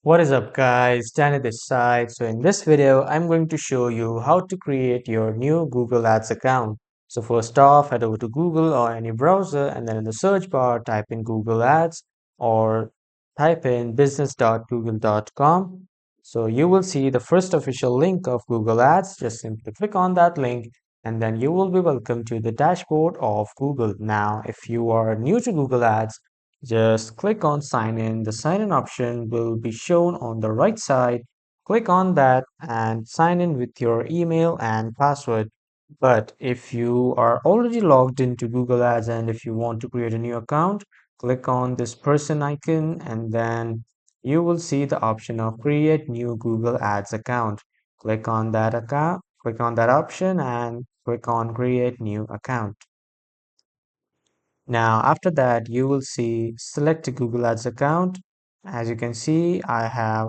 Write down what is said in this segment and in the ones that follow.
What is up guys, Danny this side. So in this video, I'm going to show you how to create your new Google Ads account. So first off, head over to Google or any browser and then in the search bar, type in Google Ads or type in business.google.com. So you will see the first official link of Google Ads. Just simply click on that link and then you will be welcome to the dashboard of Google. Now, if you are new to Google Ads, just click on sign in. The sign in option will be shown on the right side. Click on that and sign in with your email and password. But if you are already logged into Google Ads and if you want to create a new account, click on this person icon and then you will see the option of create new Google Ads account. Click on that option and click on create new account. Now, after that, you will see select a Google Ads account. As you can see, I have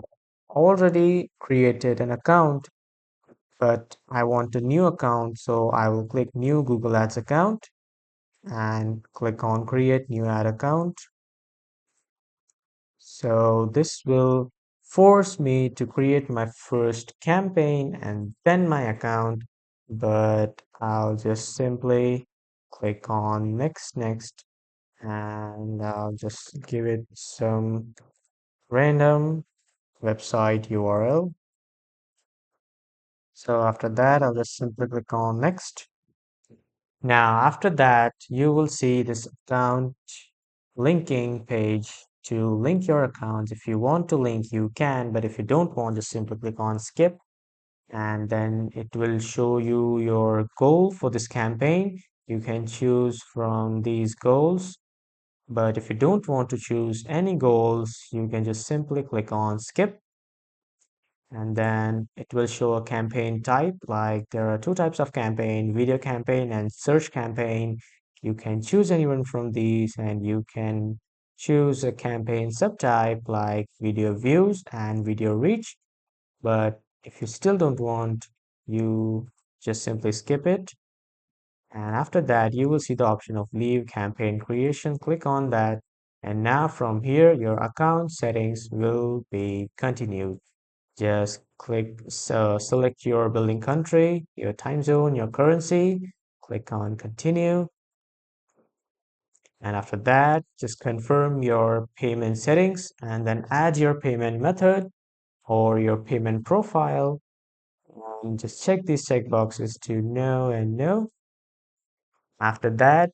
already created an account, but I want a new account. So I will click new Google Ads account and click on create new ad account. So this will force me to create my first campaign and then my account, but I'll just simply click on next and I'll just give it some random website URL. So after that, I'll just simply click on next. Now, after that, you will see this account linking page to link your account. If you want to link, you can, but if you don't want, just simply click on skip and then it will show you your goal for this campaign. You can choose from these goals. But if you don't want to choose any goals, you can just simply click on skip and then it will show a campaign type. Like there are two types of campaign, video campaign and search campaign. You can choose anyone from these and you can choose a campaign subtype like video views and video reach. But if you still don't want, you just simply skip it. And after that, you will see the option of leave campaign creation. Click on that. And now from here, your account settings will be continued. Just select your billing country, your time zone, your currency. Click on continue. And after that, just confirm your payment settings and then add your payment method or your payment profile. And just check these checkboxes to no and no. After that,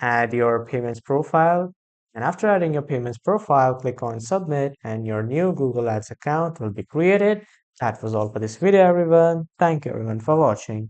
add your payments profile. And after adding your payments profile, click on submit and your new Google Ads account will be created. That was all for this video, everyone. Thank you everyone for watching.